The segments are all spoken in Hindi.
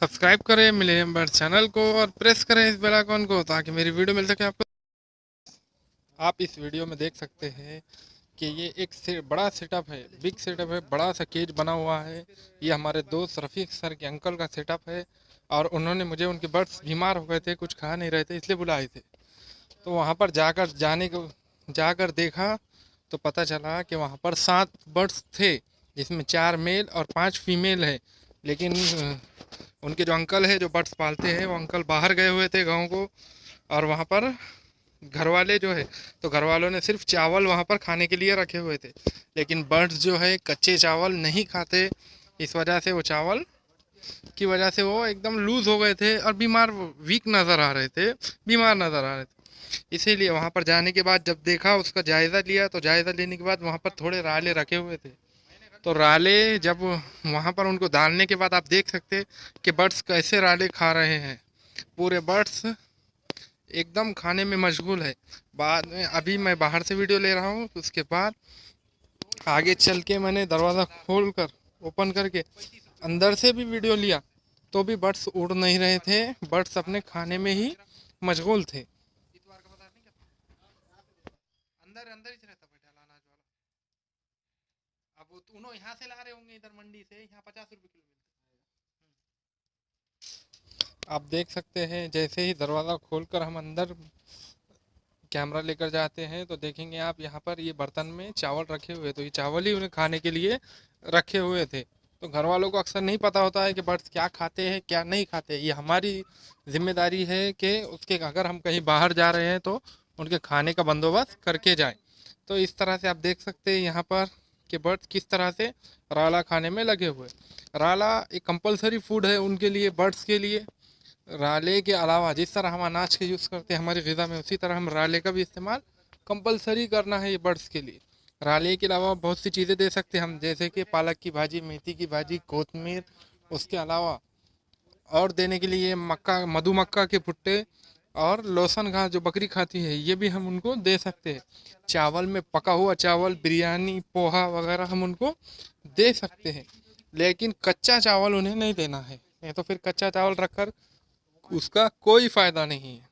सब्सक्राइब करें मिलेनियम बर्ड चैनल को और प्रेस करें इस बेल आइकन को ताकि मेरी वीडियो मिल सके आपको। आप इस वीडियो में देख सकते हैं कि ये एक से बड़ा सेटअप है, बिग सेटअप है, बड़ा सा केज बना हुआ है। ये हमारे दोस्त रफ़ीक सर के अंकल का सेटअप है और उन्होंने मुझे, उनके बर्ड्स बीमार हो गए थे, कुछ खा नहीं रहे थे, इसलिए बुलाए थे। तो वहाँ पर जाकर देखा तो पता चला कि वहाँ पर 7 बर्ड्स थे, जिसमें 4 मेल और 5 फीमेल है। लेकिन उनके जो अंकल है, जो बर्ड्स पालते हैं, वो अंकल बाहर गए हुए थे गाँव को, और वहाँ पर घर वाले जो है, तो घर वालों ने सिर्फ चावल वहाँ पर खाने के लिए रखे हुए थे। लेकिन बर्ड्स जो है कच्चे चावल नहीं खाते, इस वजह से वो चावल की वजह से वो एकदम लूज़ हो गए थे और बीमार, वीक नज़र आ रहे थे, बीमार नज़र आ रहे थे। इसीलिए वहाँ पर जाने के बाद जब देखा, उसका जायज़ा लिया, तो जायज़ा लेने के बाद वहाँ पर थोड़े राले रखे हुए थे। तो राले जब वहाँ पर उनको डालने के बाद आप देख सकते हैं कि बर्ड्स कैसे राले खा रहे हैं। पूरे बर्ड्स एकदम खाने में मशगूल है। बाद में अभी मैं बाहर से वीडियो ले रहा हूँ, उसके बाद आगे चल के मैंने दरवाज़ा खोल कर, ओपन करके अंदर से भी वीडियो लिया, तो भी बर्ड्स उड़ नहीं रहे थे, बर्ड्स अपने खाने में ही मशगूल थे। अंदर अंदर ही रहता बैठा अनाज वाला। अब वो दोनों यहाँ से ला रहे होंगे, इधर मंडी से, यहाँ 50 रुपये किलो मिलता है। आप देख सकते हैं, जैसे ही दरवाज़ा खोलकर हम अंदर कैमरा लेकर जाते हैं तो देखेंगे आप, यहाँ पर ये बर्तन में चावल रखे हुए, तो ये चावल ही उन्हें खाने के लिए रखे हुए थे। तो घर वालों को अक्सर नहीं पता होता है कि बर्ड्स क्या खाते हैं क्या नहीं खाते। ये हमारी जिम्मेदारी है कि उसके, अगर हम कहीं बाहर जा रहे हैं तो उनके खाने का बंदोबस्त करके जाएं। तो इस तरह से आप देख सकते हैं यहाँ पर कि बर्ड्स किस तरह से राला खाने में लगे हुए। राला एक कंपलसरी फूड है उनके लिए, बर्ड्स के लिए। राले के अलावा जिस तरह हम अनाज के यूज़ करते हैं हमारी ग़िज़ा में, उसी तरह हम राले का भी इस्तेमाल कंपलसरी करना है ये बर्ड्स के लिए। राले के अलावा बहुत सी चीज़ें दे सकते हैं हम, जैसे कि पालक की भाजी, मेथी की भाजी, कोतमीर। उसके अलावा और देने के लिए मक्का, मधुमक्का के भुट्टे और लहसुन घास जो बकरी खाती है, ये भी हम उनको दे सकते हैं। चावल में पका हुआ चावल, बिरयानी, पोहा वगैरह हम उनको दे सकते हैं। लेकिन कच्चा चावल उन्हें नहीं देना है, नहीं तो फिर कच्चा चावल रखकर उसका कोई फ़ायदा नहीं है।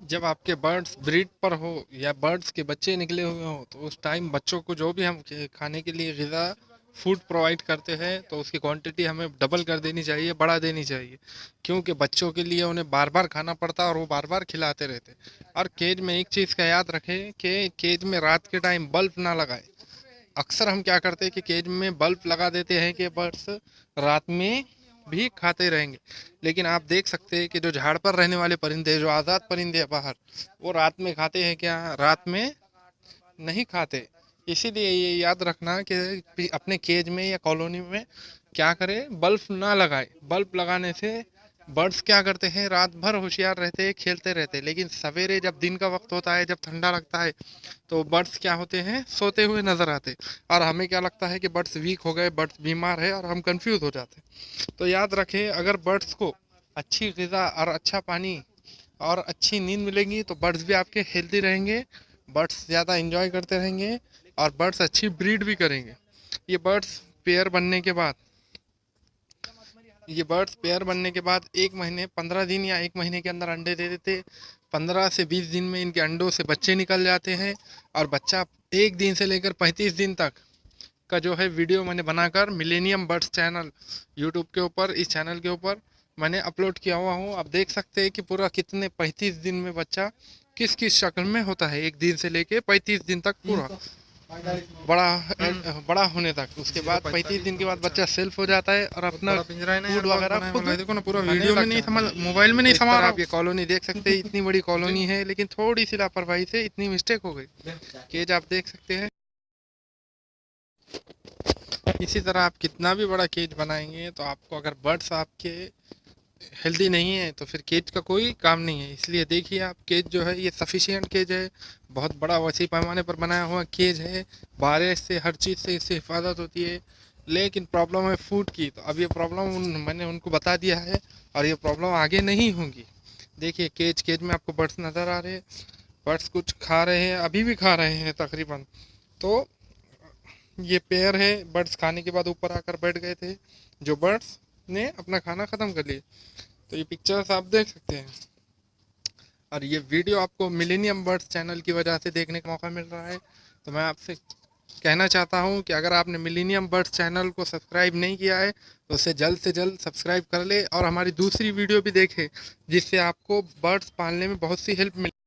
जब आपके बर्ड्स ब्रीड पर हो या बर्ड्स के बच्चे निकले हुए हो तो उस टाइम बच्चों को जो भी हम खाने के लिए ग़िज़ा फूड प्रोवाइड करते हैं तो उसकी क्वांटिटी हमें डबल कर देनी चाहिए, बढ़ा देनी चाहिए, क्योंकि बच्चों के लिए उन्हें बार बार खाना पड़ता है और वो बार बार खिलाते रहते। और केज में एक चीज़ का याद रखें कि केज में रात के टाइम बल्ब ना लगाए। अक्सर हम क्या करते हैं कि केज में बल्ब लगा देते हैं कि बर्ड्स रात में भी खाते रहेंगे, लेकिन आप देख सकते हैं कि जो झाड़ पर रहने वाले परिंदे, जो आज़ाद परिंदे हैं बाहर, वो रात में खाते हैं क्या? रात में नहीं खाते। इसीलिए ये याद रखना कि अपने केज में या कॉलोनी में क्या करें, बल्ब ना लगाए। बल्ब लगाने से बर्ड्स क्या करते हैं, रात भर होशियार रहते हैं, खेलते रहते हैं, लेकिन सवेरे जब दिन का वक्त होता है, जब ठंडा लगता है, तो बर्ड्स क्या होते हैं, सोते हुए नजर आते। और हमें क्या लगता है कि बर्ड्स वीक हो गए, बर्ड्स बीमार है, और हम कंफ्यूज हो जाते। तो याद रखें, अगर बर्ड्स को अच्छी ग़िज़ा और अच्छा पानी और अच्छी नींद मिलेगी तो बर्ड्स भी आपके हेल्दी रहेंगे, बर्ड्स ज़्यादा इंजॉय करते रहेंगे और बर्ड्स अच्छी ब्रीड भी करेंगे। ये बर्ड्स पेयर बनने के बाद ये बर्ड्स पेयर बनने के बाद 1 महीने 15 दिन या 1 महीने के अंदर अंडे दे देते। 15 से 20 दिन में इनके अंडों से बच्चे निकल जाते हैं और बच्चा 1 दिन से लेकर 35 दिन तक का जो है वीडियो मैंने बनाकर मिलेनियम बर्ड्स चैनल यूट्यूब के ऊपर, इस चैनल के ऊपर मैंने अपलोड किया हुआ हूँ। आप देख सकते हैं कि पूरा कितने 35 दिन में बच्चा किस किस शक्ल में होता है, 1 दिन से लेके 35 दिन तक पूरा बड़ा होने तक। उसके बाद 35 दिन के बाद बच्चा सेल्फ हो जाता है और अपना फूड वगैरह खुद देखो ना, पूरा वीडियो में नहीं समझ, मोबाइल में नहीं समझ रहा। आप ये कॉलोनी देख सकते हैं, इतनी बड़ी कॉलोनी है, लेकिन थोड़ी सी लापरवाही से इतनी मिस्टेक हो गई। केज आप देख सकते हैं। इसी तरह आप कितना भी बड़ा केज बनाएंगे तो आपको अगर बर्ड्स आपके हेल्दी नहीं है तो फिर केज का कोई काम नहीं है। इसलिए देखिए, आप केज जो है ये सफिशिएंट केज है, बहुत बड़ा वसी पैमाने पर बनाया हुआ केज है। बारिश से हर चीज़ से इससे हिफाजत होती है, लेकिन प्रॉब्लम है फूड की। तो अब ये प्रॉब्लम मैंने उनको बता दिया है और ये प्रॉब्लम आगे नहीं होगी। देखिए केज में आपको बर्ड्स नज़र आ रहे हैं, बर्ड्स कुछ खा रहे हैं, अभी भी खा रहे हैं तकरीबन। तो ये पेयर है, बर्ड्स खाने के बाद ऊपर आकर बैठ गए थे, जो बर्ड्स ने अपना खाना ख़त्म कर लिया। तो ये पिक्चर्स आप देख सकते हैं और ये वीडियो आपको मिलेनियम बर्ड्स चैनल की वजह से देखने का मौका मिल रहा है। तो मैं आपसे कहना चाहता हूँ कि अगर आपने मिलेनियम बर्ड्स चैनल को सब्सक्राइब नहीं किया है तो उसे जल्द से जल्द सब्सक्राइब कर ले और हमारी दूसरी वीडियो भी देखें, जिससे आपको बर्ड्स पालने में बहुत सी हेल्प मिले।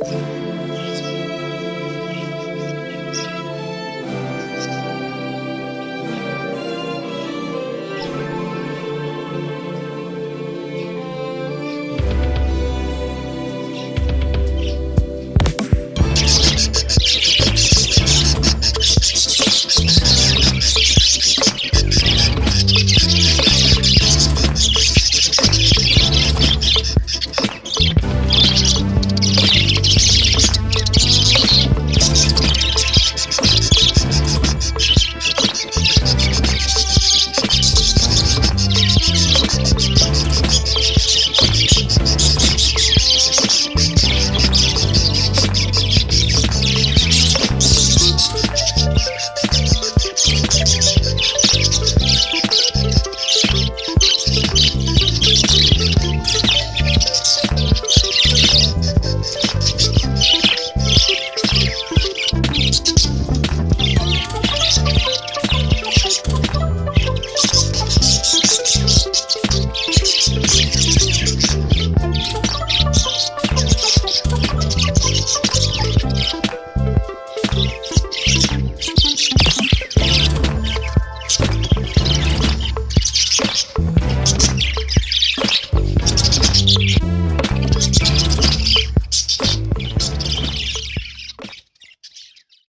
है।